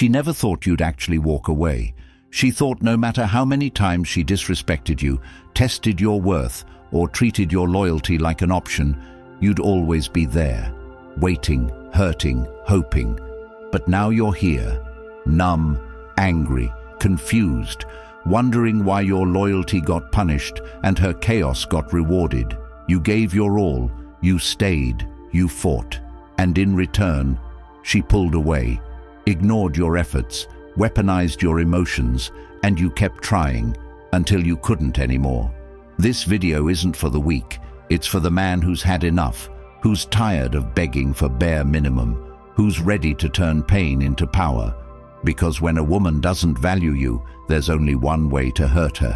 She never thought you'd actually walk away. She thought no matter how many times she disrespected you, tested your worth, or treated your loyalty like an option, you'd always be there, waiting, hurting, hoping. But now you're here, numb, angry, confused, wondering why your loyalty got punished and her chaos got rewarded. You gave your all, you stayed, you fought, and in return, she pulled away, ignored your efforts, weaponized your emotions, and you kept trying until you couldn't anymore. This video isn't for the weak, it's for the man who's had enough, who's tired of begging for bare minimum, who's ready to turn pain into power. Because when a woman doesn't value you, there's only one way to hurt her.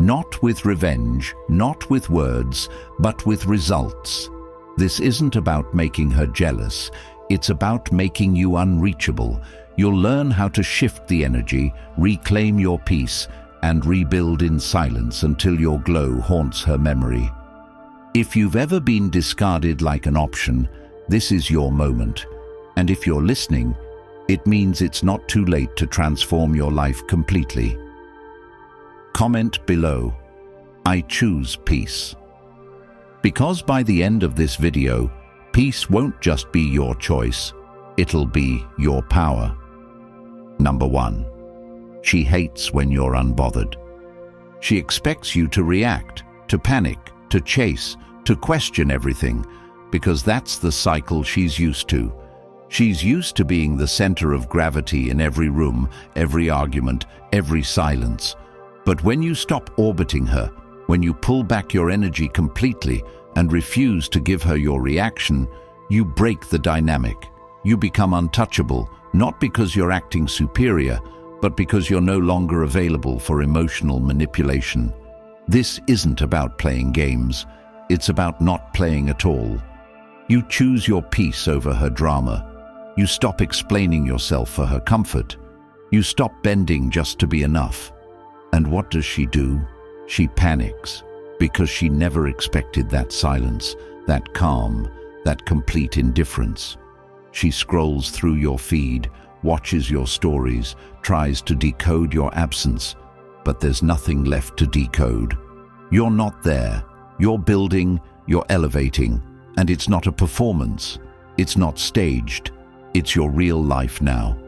Not with revenge, not with words, but with results. This isn't about making her jealous, it's about making you unreachable. You'll learn how to shift the energy, reclaim your peace, and rebuild in silence until your glow haunts her memory. If you've ever been discarded like an option, this is your moment. And if you're listening, it means it's not too late to transform your life completely. Comment below, I choose peace. Because by the end of this video, peace won't just be your choice, it'll be your power. Number 1. She hates when you're unbothered. She expects you to react, to panic, to chase, to question everything, because that's the cycle she's used to. She's used to being the center of gravity in every room, every argument, every silence. But when you stop orbiting her, when you pull back your energy completely and refuse to give her your reaction, you break the dynamic. You become untouchable, not because you're acting superior, but because you're no longer available for emotional manipulation. This isn't about playing games. It's about not playing at all. You choose your peace over her drama. You stop explaining yourself for her comfort. You stop bending just to be enough. And what does she do? She panics, because she never expected that silence, that calm, that complete indifference. She scrolls through your feed, watches your stories, tries to decode your absence, but there's nothing left to decode. You're not there. You're building, you're elevating, and it's not a performance. It's not staged. It's your real life now.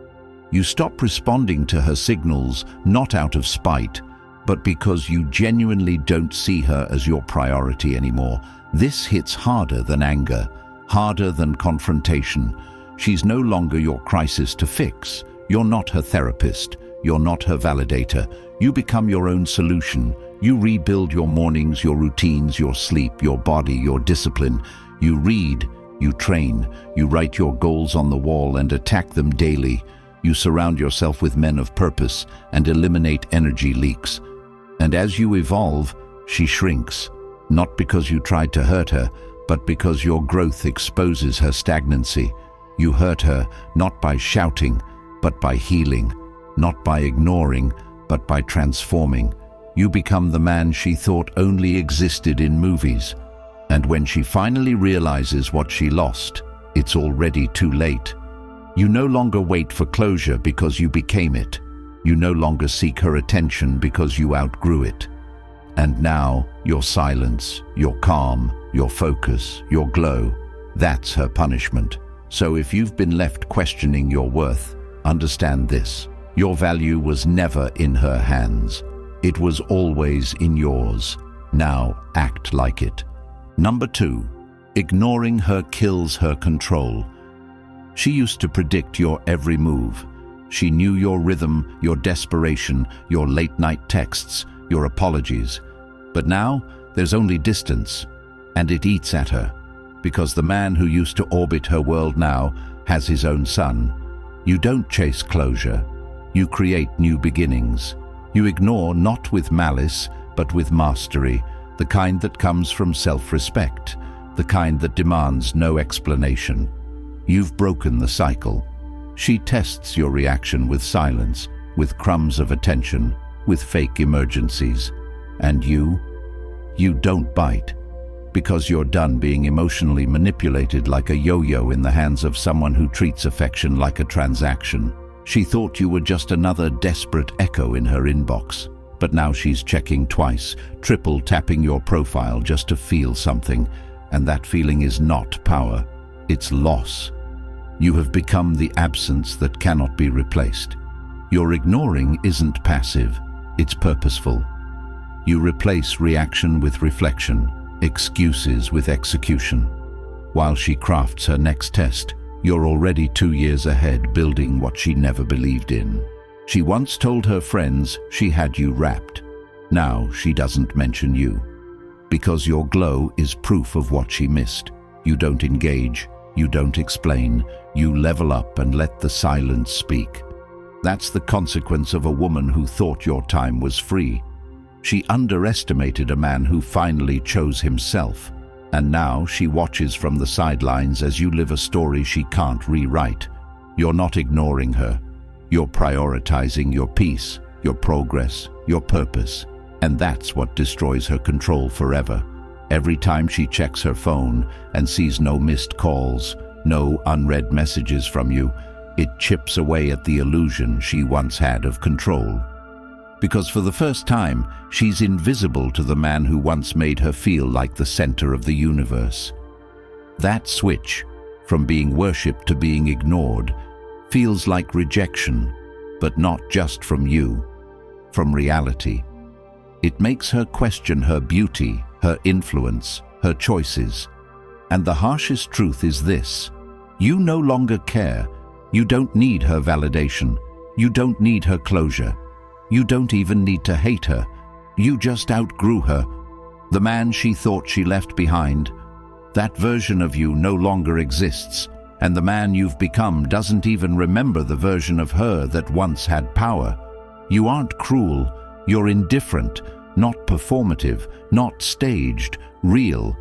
You stop responding to her signals, not out of spite, but because you genuinely don't see her as your priority anymore. This hits harder than anger, harder than confrontation. She's no longer your crisis to fix. You're not her therapist. You're not her validator. You become your own solution. You rebuild your mornings, your routines, your sleep, your body, your discipline. You read, you train, you write your goals on the wall and attack them daily. You surround yourself with men of purpose and eliminate energy leaks. And as you evolve, she shrinks, not because you tried to hurt her, but because your growth exposes her stagnancy. You hurt her not by shouting, but by healing, not by ignoring, but by transforming. You become the man she thought only existed in movies. And when she finally realizes what she lost, it's already too late. You no longer wait for closure because you became it. You no longer seek her attention because you outgrew it. And now, your silence, your calm, your focus, your glow, that's her punishment. So if you've been left questioning your worth, understand this. Your value was never in her hands. It was always in yours. Now act like it. Number 2, ignoring her kills her control. She used to predict your every move. She knew your rhythm, your desperation, your late-night texts, your apologies. But now, there's only distance, and it eats at her, because the man who used to orbit her world now has his own son. You don't chase closure. You create new beginnings. You ignore not with malice, but with mastery, the kind that comes from self-respect, the kind that demands no explanation. You've broken the cycle. She tests your reaction with silence, with crumbs of attention, with fake emergencies. And you don't bite, because you're done being emotionally manipulated like a yo-yo in the hands of someone who treats affection like a transaction. She thought you were just another desperate echo in her inbox. But now she's checking twice, triple tapping your profile just to feel something. And that feeling is not power, it's loss. You have become the absence that cannot be replaced. Your ignoring isn't passive, it's purposeful. You replace reaction with reflection, excuses with execution. While she crafts her next test, you're already 2 years ahead, building what she never believed in. She once told her friends she had you wrapped. Now she doesn't mention you. Because your glow is proof of what she missed. You don't engage, you don't explain, you level up and let the silence speak. That's the consequence of a woman who thought your time was free. She underestimated a man who finally chose himself. And now she watches from the sidelines as you live a story she can't rewrite. You're not ignoring her. You're prioritizing your peace, your progress, your purpose. And that's what destroys her control forever. Every time she checks her phone and sees no missed calls, no unread messages from you, it chips away at the illusion she once had of control. Because for the first time, she's invisible to the man who once made her feel like the center of the universe. That switch, from being worshipped to being ignored, feels like rejection, but not just from you, from reality. It makes her question her beauty, her influence, her choices. And the harshest truth is this: you no longer care. You don't need her validation. You don't need her closure. You don't even need to hate her. You just outgrew her. The man she thought she left behind, that version of you no longer exists, and the man you've become doesn't even remember the version of her that once had power. You aren't cruel. You're indifferent, not performative, not staged, real.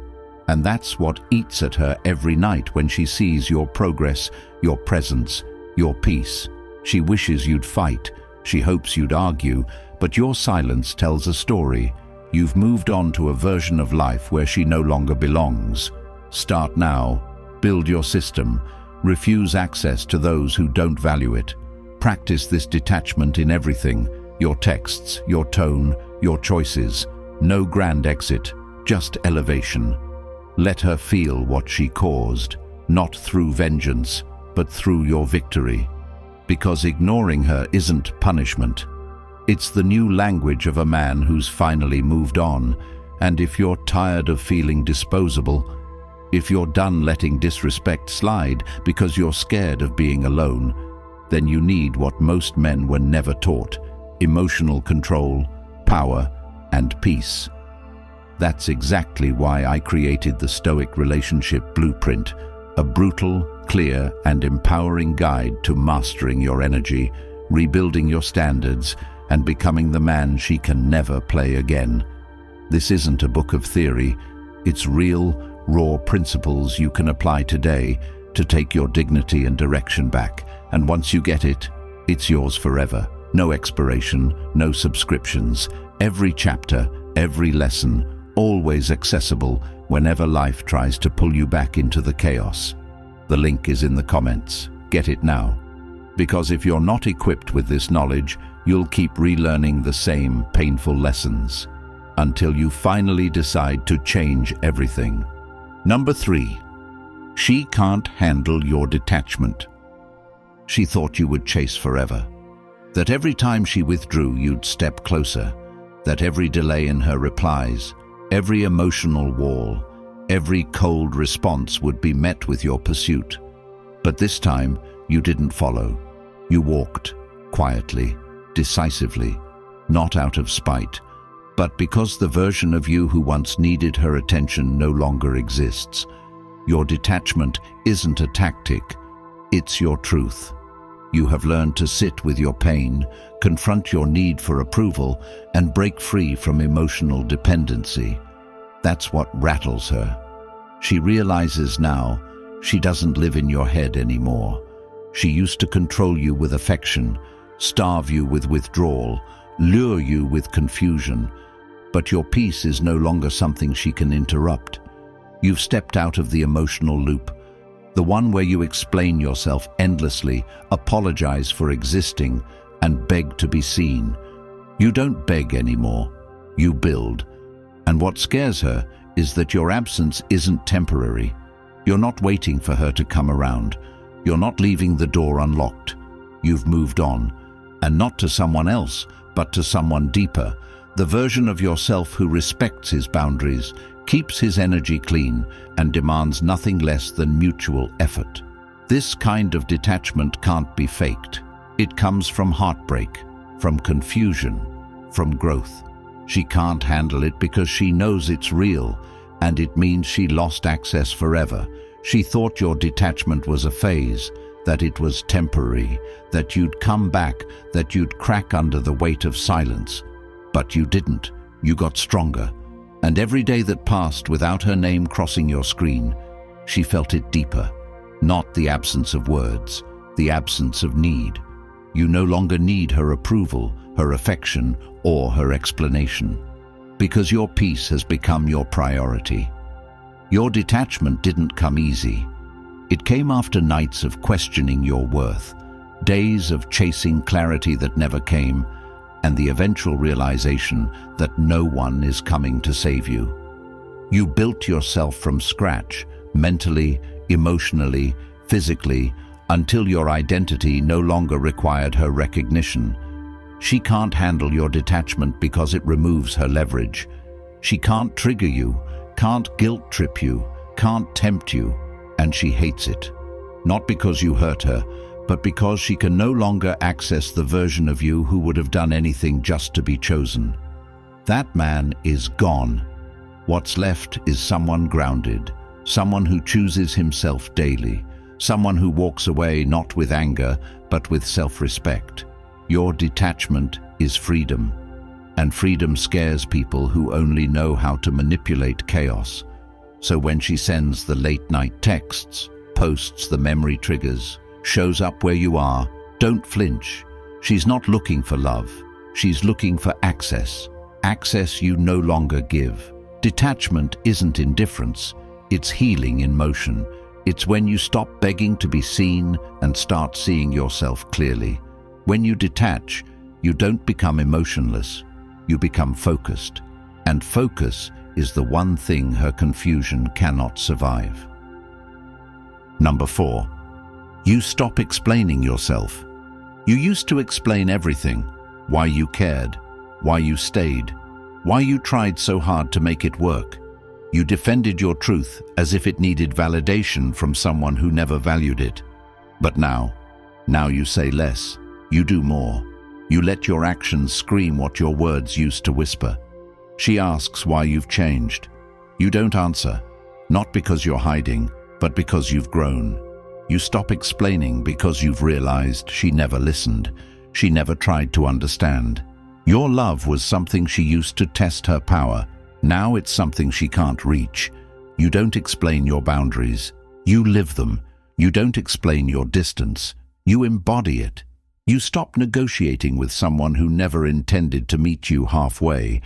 And that's what eats at her every night when she sees your progress, your presence, your peace. She wishes you'd fight. She hopes you'd argue, but your silence tells a story. You've moved on to a version of life where she no longer belongs. Start now. Build your system. Refuse access to those who don't value it. Practice this detachment in everything: your texts, your tone, your choices. No grand exit, just elevation. Let her feel what she caused, not through vengeance, but through your victory. Because ignoring her isn't punishment. It's the new language of a man who's finally moved on. And if you're tired of feeling disposable, if you're done letting disrespect slide because you're scared of being alone, then you need what most men were never taught: emotional control, power, and peace. That's exactly why I created the Stoic Relationship Blueprint, a brutal, clear, and empowering guide to mastering your energy, rebuilding your standards, and becoming the man she can never play again. This isn't a book of theory. It's real, raw principles you can apply today to take your dignity and direction back. And once you get it, it's yours forever. No expiration, no subscriptions. Every chapter, every lesson, always accessible whenever life tries to pull you back into the chaos. The link is in the comments. Get it now. Because if you're not equipped with this knowledge, you'll keep relearning the same painful lessons until you finally decide to change everything. Number 3. She can't handle your detachment. She thought you would chase forever. That every time she withdrew, you'd step closer. That every delay in her replies, every emotional wall, every cold response would be met with your pursuit. But this time, you didn't follow. You walked, quietly, decisively, not out of spite, but because the version of you who once needed her attention no longer exists. Your detachment isn't a tactic, it's your truth. You have learned to sit with your pain, confront your need for approval, and break free from emotional dependency. That's what rattles her. She realizes now she doesn't live in your head anymore. She used to control you with affection, starve you with withdrawal, lure you with confusion. But your peace is no longer something she can interrupt. You've stepped out of the emotional loop. the one where you explain yourself endlessly, apologize for existing, and beg to be seen. You don't beg anymore, you build. And what scares her is that your absence isn't temporary. You're not waiting for her to come around. You're not leaving the door unlocked. You've moved on, and not to someone else, but to someone deeper, the version of yourself who respects his boundaries, keeps his energy clean, and demands nothing less than mutual effort. This kind of detachment can't be faked. It comes from heartbreak, from confusion, from growth. She can't handle it because she knows it's real, and it means she lost access forever. She thought your detachment was a phase, that it was temporary, that you'd come back, that you'd crack under the weight of silence. But you didn't. You got stronger. And every day that passed without her name crossing your screen, she felt it deeper. Not the absence of words, the absence of need. You no longer need her approval, her affection, or her explanation, because your peace has become your priority. Your detachment didn't come easy. It came after nights of questioning your worth, days of chasing clarity that never came, and the eventual realization that no one is coming to save you. You built yourself from scratch, mentally, emotionally, physically, until your identity no longer required her recognition. She can't handle your detachment because it removes her leverage. She can't trigger you, can't guilt trip you, can't tempt you, and she hates it. Not because you hurt her, but because she can no longer access the version of you who would have done anything just to be chosen. That man is gone. What's left is someone grounded, someone who chooses himself daily, someone who walks away not with anger, but with self-respect. Your detachment is freedom, and freedom scares people who only know how to manipulate chaos. So when she sends the late-night texts, posts the memory triggers, shows up where you are, don't flinch. She's not looking for love. She's looking for access. Access you no longer give. Detachment isn't indifference. It's healing in motion. It's when you stop begging to be seen and start seeing yourself clearly. When you detach, you don't become emotionless. You become focused. And focus is the one thing her confusion cannot survive. Number 4. You stop explaining yourself. You used to explain everything. Why you cared, why you stayed, why you tried so hard to make it work. You defended your truth as if it needed validation from someone who never valued it. But now you say less. You do more. You let your actions scream what your words used to whisper. She asks why you've changed. You don't answer, not because you're hiding, but because you've grown. You stop explaining because you've realized she never listened. She never tried to understand. Your love was something she used to test her power. Now it's something she can't reach. You don't explain your boundaries. You live them. You don't explain your distance. You embody it. You stop negotiating with someone who never intended to meet you halfway.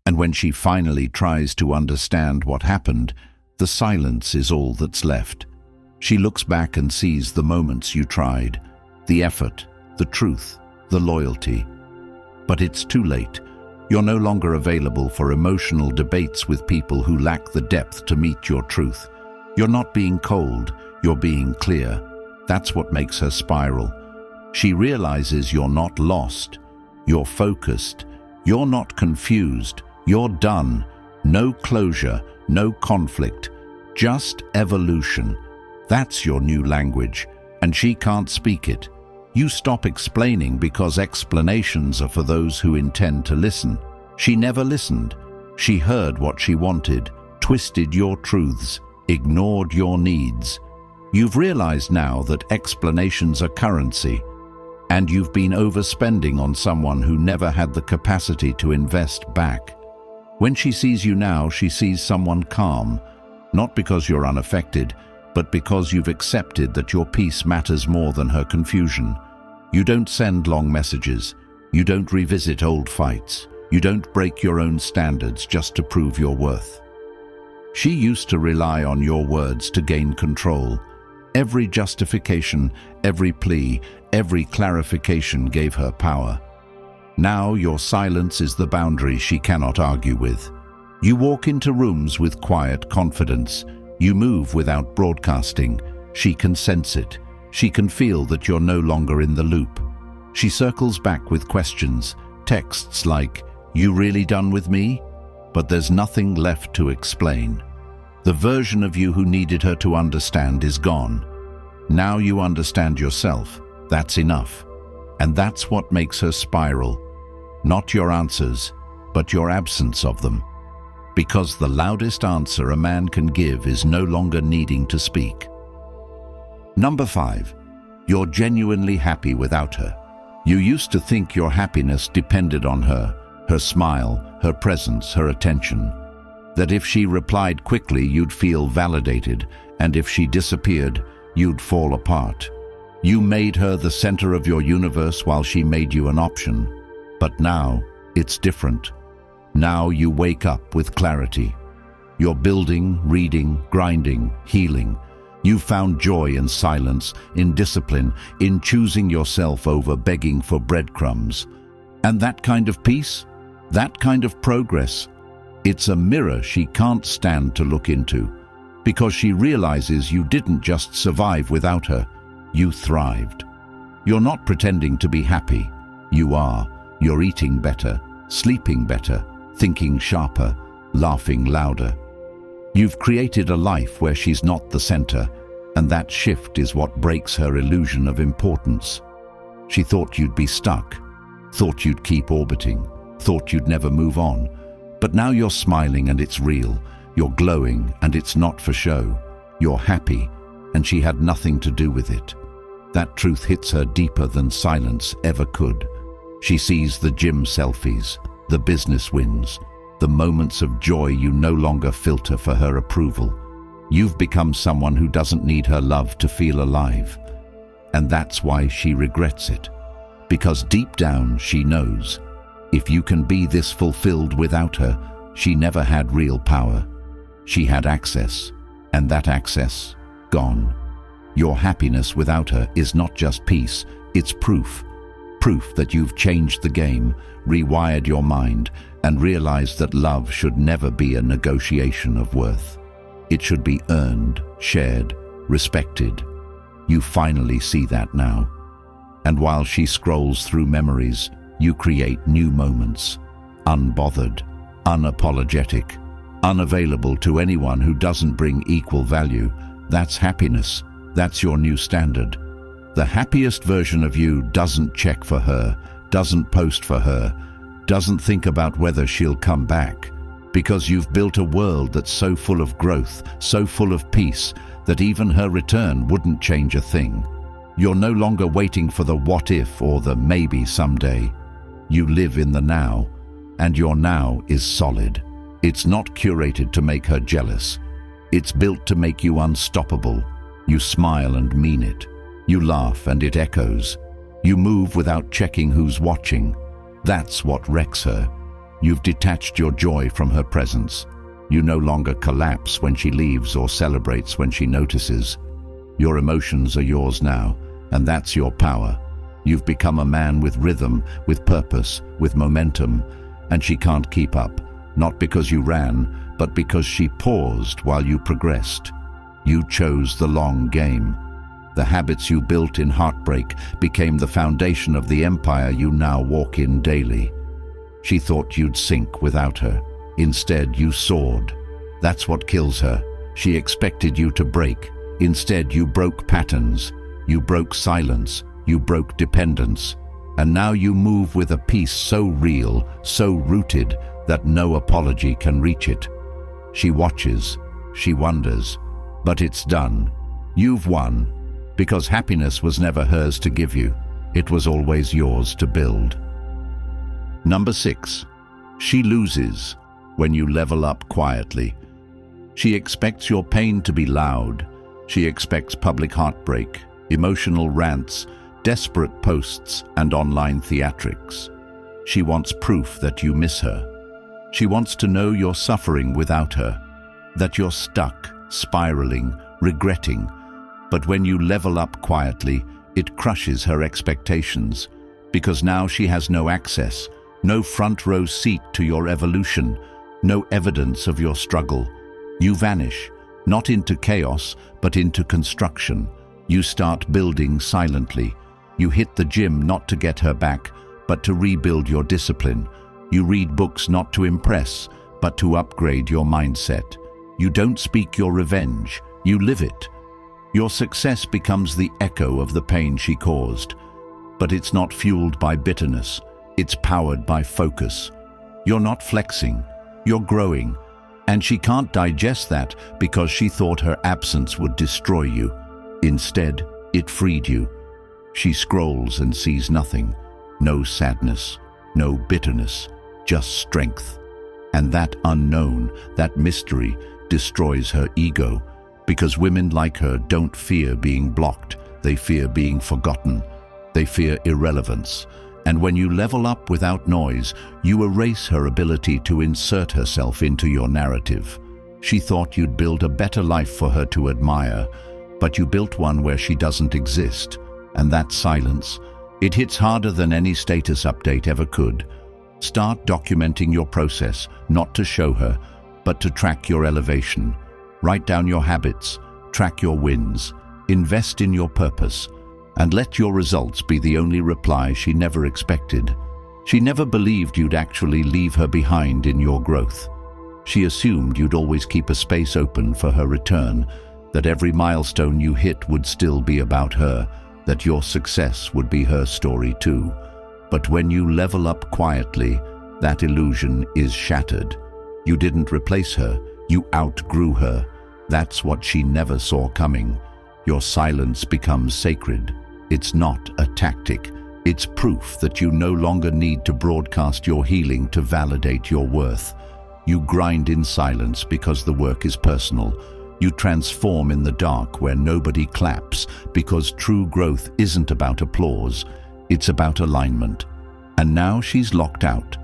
And when she finally tries to understand what happened, the silence is all that's left. She looks back and sees the moments you tried, the effort, the truth, the loyalty. But it's too late. You're no longer available for emotional debates with people who lack the depth to meet your truth. You're not being cold, you're being clear. That's what makes her spiral. She realizes you're not lost, you're focused, you're not confused, you're done. No closure, no conflict, just evolution. That's your new language, and she can't speak it. You stop explaining because explanations are for those who intend to listen. She never listened. She heard what she wanted, twisted your truths, ignored your needs. You've realized now that explanations are currency, and you've been overspending on someone who never had the capacity to invest back. When she sees you now, she sees someone calm, not because you're unaffected, but because you've accepted that your peace matters more than her confusion. You don't send long messages. You don't revisit old fights. You don't break your own standards just to prove your worth. She used to rely on your words to gain control. Every justification, every plea, every clarification gave her power. Now your silence is the boundary she cannot argue with. You walk into rooms with quiet confidence. You move without broadcasting. She can sense it. She can feel that you're no longer in the loop. She circles back with questions, texts like, "You really done with me?" But there's nothing left to explain. The version of you who needed her to understand is gone. Now you understand yourself. That's enough. And that's what makes her spiral. Not your answers, but your absence of them. Because the loudest answer a man can give is no longer needing to speak. Number 5. You're genuinely happy without her. You used to think your happiness depended on her smile, her presence, her attention. That if she replied quickly, you'd feel validated, and if she disappeared, you'd fall apart. You made her the center of your universe while she made you an option. But now, it's different. Now you wake up with clarity. You're building, reading, grinding, healing. You found joy in silence, in discipline, in choosing yourself over begging for breadcrumbs. And that kind of peace, that kind of progress, it's a mirror she can't stand to look into, because she realizes you didn't just survive without her, you thrived. You're not pretending to be happy. You are. You're eating better, sleeping better, thinking sharper, laughing louder. You've created a life where she's not the center, and that shift is what breaks her illusion of importance. She thought you'd be stuck, thought you'd keep orbiting, thought you'd never move on. But now you're smiling and it's real. You're glowing and it's not for show. You're happy, and she had nothing to do with it. That truth hits her deeper than silence ever could. She sees the gym selfies, the business wins, the moments of joy you no longer filter for her approval. You've become someone who doesn't need her love to feel alive. And that's why she regrets it. Because deep down she knows, if you can be this fulfilled without her, she never had real power. She had access, and that access, gone. Your happiness without her is not just peace, it's proof. Proof that you've changed the game, rewired your mind, and realized that love should never be a negotiation of worth. It should be earned, shared, respected. You finally see that now. And while she scrolls through memories, you create new moments. Unbothered, unapologetic, unavailable to anyone who doesn't bring equal value. That's happiness. That's your new standard. The happiest version of you doesn't check for her, doesn't post for her, doesn't think about whether she'll come back. Because you've built a world that's so full of growth, so full of peace, that even her return wouldn't change a thing. You're no longer waiting for the what if or the maybe someday. You live in the now, and your now is solid. It's not curated to make her jealous. It's built to make you unstoppable. You smile and mean it. You laugh and it echoes. You move without checking who's watching. That's what wrecks her. You've detached your joy from her presence. You no longer collapse when she leaves or celebrates when she notices. Your emotions are yours now, and that's your power. You've become a man with rhythm, with purpose, with momentum, and she can't keep up, not because you ran, but because she paused while you progressed. You chose the long game. The habits you built in heartbreak became the foundation of the empire you now walk in daily. She thought you'd sink without her. Instead, you soared. That's what kills her. She expected you to break. Instead, you broke patterns. You broke silence. You broke dependence. And now you move with a peace so real, so rooted, that no apology can reach it. She watches. She wonders. But it's done. You've won. Because happiness was never hers to give you. It was always yours to build. Number 6. She loses when you level up quietly. She expects your pain to be loud. She expects public heartbreak, emotional rants, desperate posts, and online theatrics. She wants proof that you miss her. She wants to know you're suffering without her, that you're stuck, spiraling, regretting. But when you level up quietly, it crushes her expectations, because now she has no access, no front row seat to your evolution, no evidence of your struggle. You vanish, not into chaos, but into construction. You start building silently. You hit the gym not to get her back, but to rebuild your discipline. You read books not to impress, but to upgrade your mindset. You don't speak your revenge, you live it. Your success becomes the echo of the pain she caused. But it's not fueled by bitterness, it's powered by focus. You're not flexing, you're growing. And she can't digest that because she thought her absence would destroy you. Instead, it freed you. She scrolls and sees nothing. No sadness, no bitterness, just strength. And that unknown, that mystery, destroys her ego. Because women like her don't fear being blocked, they fear being forgotten. They fear irrelevance. And when you level up without noise, you erase her ability to insert herself into your narrative. She thought you'd build a better life for her to admire, but you built one where she doesn't exist. And that silence, it hits harder than any status update ever could. Start documenting your process, not to show her, but to track your elevation. Write down your habits, track your wins, invest in your purpose, and let your results be the only reply she never expected. She never believed you'd actually leave her behind in your growth. She assumed you'd always keep a space open for her return, that every milestone you hit would still be about her, that your success would be her story too. But when you level up quietly, that illusion is shattered. You didn't replace her, you outgrew her. That's what she never saw coming. Your silence becomes sacred. It's not a tactic. It's proof that you no longer need to broadcast your healing to validate your worth. You grind in silence because the work is personal. You transform in the dark where nobody claps, because true growth isn't about applause, it's about alignment. And now she's locked out.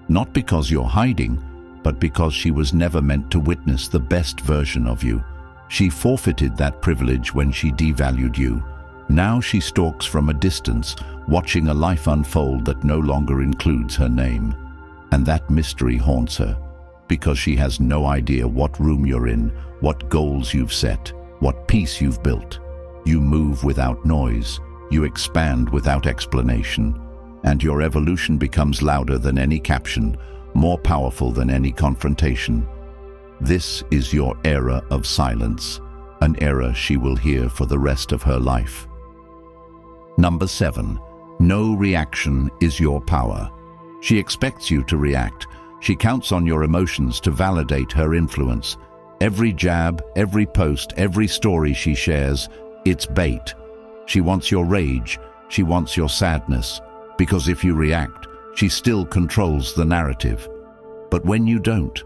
Not because you're hiding, but because she was never meant to witness the best version of you. She forfeited that privilege when she devalued you. Now she stalks from a distance, watching a life unfold that no longer includes her name. And that mystery haunts her, because she has no idea what room you're in, what goals you've set, what peace you've built. You move without noise, you expand without explanation, and your evolution becomes louder than any caption, more powerful than any confrontation. This is your era of silence, an era she will hear for the rest of her life. Number 7. No reaction is your power. She expects you to react. She counts on your emotions to validate her influence. Every jab, every post, every story she shares, it's bait. She wants your rage. She wants your sadness. Because if you react, she still controls the narrative. But when you don't,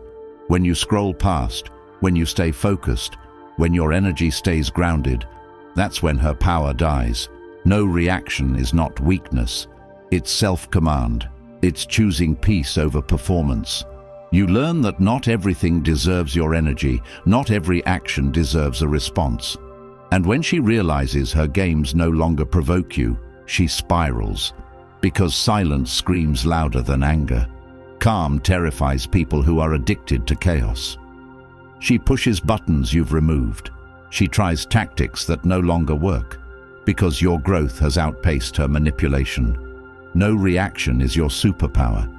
when you scroll past, when you stay focused, when your energy stays grounded, that's when her power dies. No reaction is not weakness. It's self-command. It's choosing peace over performance. You learn that not everything deserves your energy, not every action deserves a response. And when she realizes her games no longer provoke you, she spirals. Because silence screams louder than anger. Calm terrifies people who are addicted to chaos. She pushes buttons you've removed. She tries tactics that no longer work, because your growth has outpaced her manipulation. No reaction is your superpower.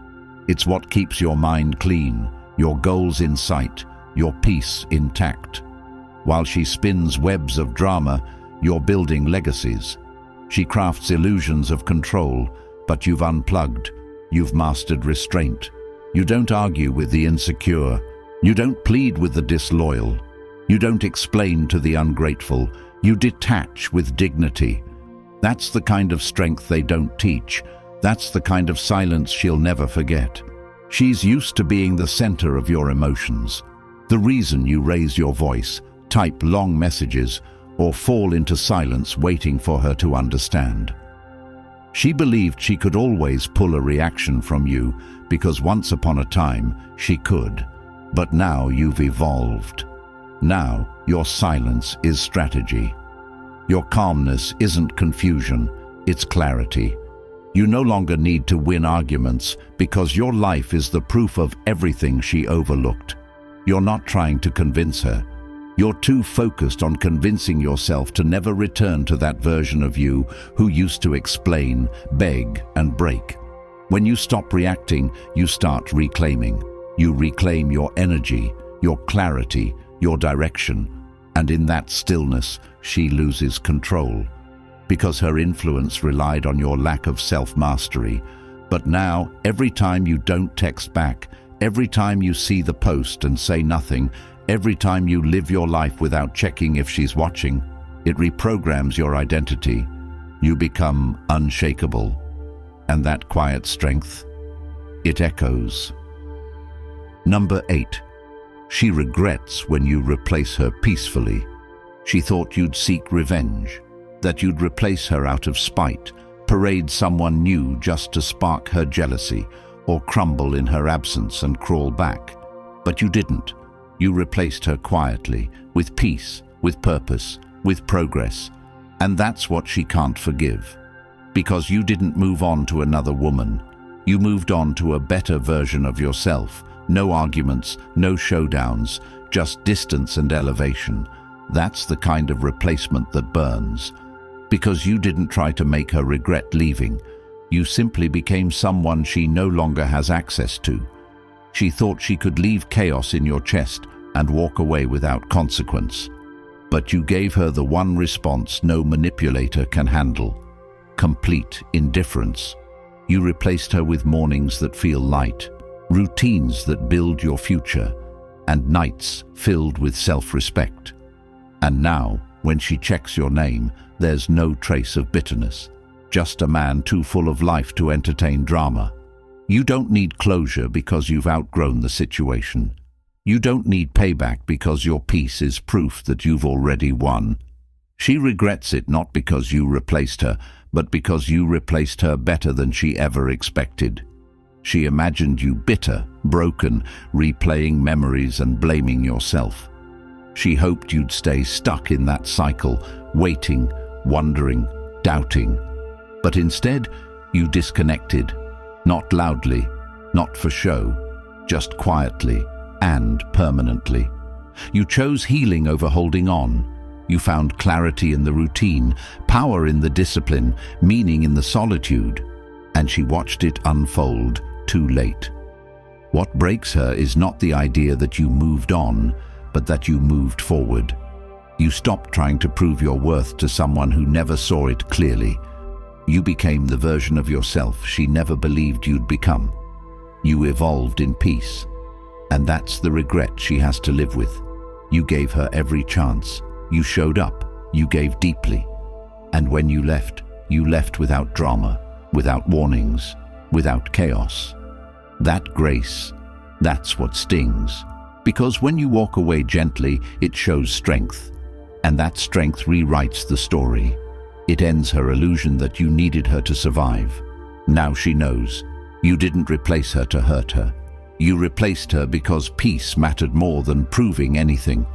It's what keeps your mind clean, your goals in sight, your peace intact. While she spins webs of drama, you're building legacies. She crafts illusions of control, but you've unplugged. You've mastered restraint. You don't argue with the insecure. You don't plead with the disloyal. You don't explain to the ungrateful. You detach with dignity. That's the kind of strength they don't teach. That's the kind of silence she'll never forget. She's used to being the center of your emotions, the reason you raise your voice, type long messages, or fall into silence waiting for her to understand. She believed she could always pull a reaction from you because once upon a time she could. But now you've evolved. Now your silence is strategy. Your calmness isn't confusion, it's clarity. You no longer need to win arguments because your life is the proof of everything she overlooked. You're not trying to convince her. You're too focused on convincing yourself to never return to that version of you who used to explain, beg, and break. When you stop reacting, you start reclaiming. You reclaim your energy, your clarity, your direction, and in that stillness, she loses control. Because her influence relied on your lack of self-mastery. But now, every time you don't text back, every time you see the post and say nothing, every time you live your life without checking if she's watching, it reprograms your identity. You become unshakable. And that quiet strength, it echoes. Number 8. She regrets when you replace her peacefully. She thought you'd seek revenge, that you'd replace her out of spite, parade someone new just to spark her jealousy, or crumble in her absence and crawl back. But you didn't. You replaced her quietly, with peace, with purpose, with progress. And that's what she can't forgive. Because you didn't move on to another woman. You moved on to a better version of yourself. No arguments, no showdowns, just distance and elevation. That's the kind of replacement that burns. Because you didn't try to make her regret leaving. You simply became someone she no longer has access to. She thought she could leave chaos in your chest and walk away without consequence. But you gave her the one response no manipulator can handle: complete indifference. You replaced her with mornings that feel light, routines that build your future, and nights filled with self-respect. And now, when she checks your name, there's no trace of bitterness, just a man too full of life to entertain drama. You don't need closure because you've outgrown the situation. You don't need payback because your peace is proof that you've already won. She regrets it not because you replaced her, but because you replaced her better than she ever expected. She imagined you bitter, broken, replaying memories and blaming yourself. She hoped you'd stay stuck in that cycle, waiting, wondering, doubting. But instead, you disconnected. Not loudly, not for show, just quietly and permanently. You chose healing over holding on. You found clarity in the routine, power in the discipline, meaning in the solitude. And she watched it unfold too late. What breaks her is not the idea that you moved on, but that you moved forward. You stopped trying to prove your worth to someone who never saw it clearly. You became the version of yourself she never believed you'd become. You evolved in peace. And that's the regret she has to live with. You gave her every chance. You showed up. You gave deeply. And when you left without drama, without warnings, without chaos. That grace, that's what stings. Because when you walk away gently, it shows strength. And that strength rewrites the story. It ends her illusion that you needed her to survive. Now she knows. You didn't replace her to hurt her. You replaced her because peace mattered more than proving anything.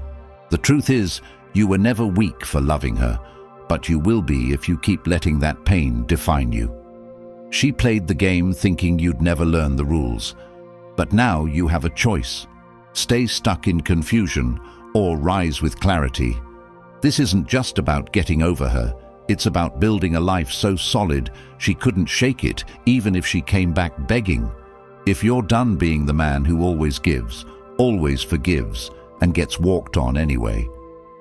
The truth is, you were never weak for loving her, but you will be if you keep letting that pain define you. She played the game thinking you'd never learn the rules. But now you have a choice. Stay stuck in confusion or rise with clarity. This isn't just about getting over her. It's about building a life so solid she couldn't shake it even if she came back begging. If you're done being the man who always gives, always forgives, and gets walked on anyway,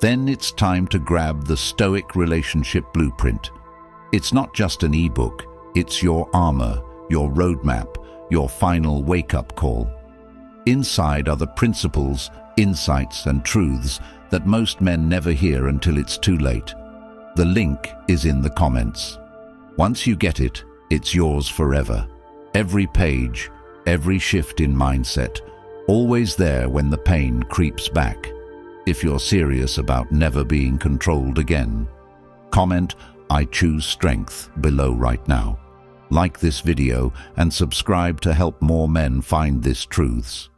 then it's time to grab the Stoic relationship blueprint. It's not just an ebook, it's your armor, your roadmap, your final wake-up call. Inside are the principles, insights, and truths that most men never hear until it's too late. The link is in the comments. Once you get it, it's yours forever. Every page, every shift in mindset, always there when the pain creeps back. If you're serious about never being controlled again, comment "I choose strength" below right now. Like this video and subscribe to help more men find these truths.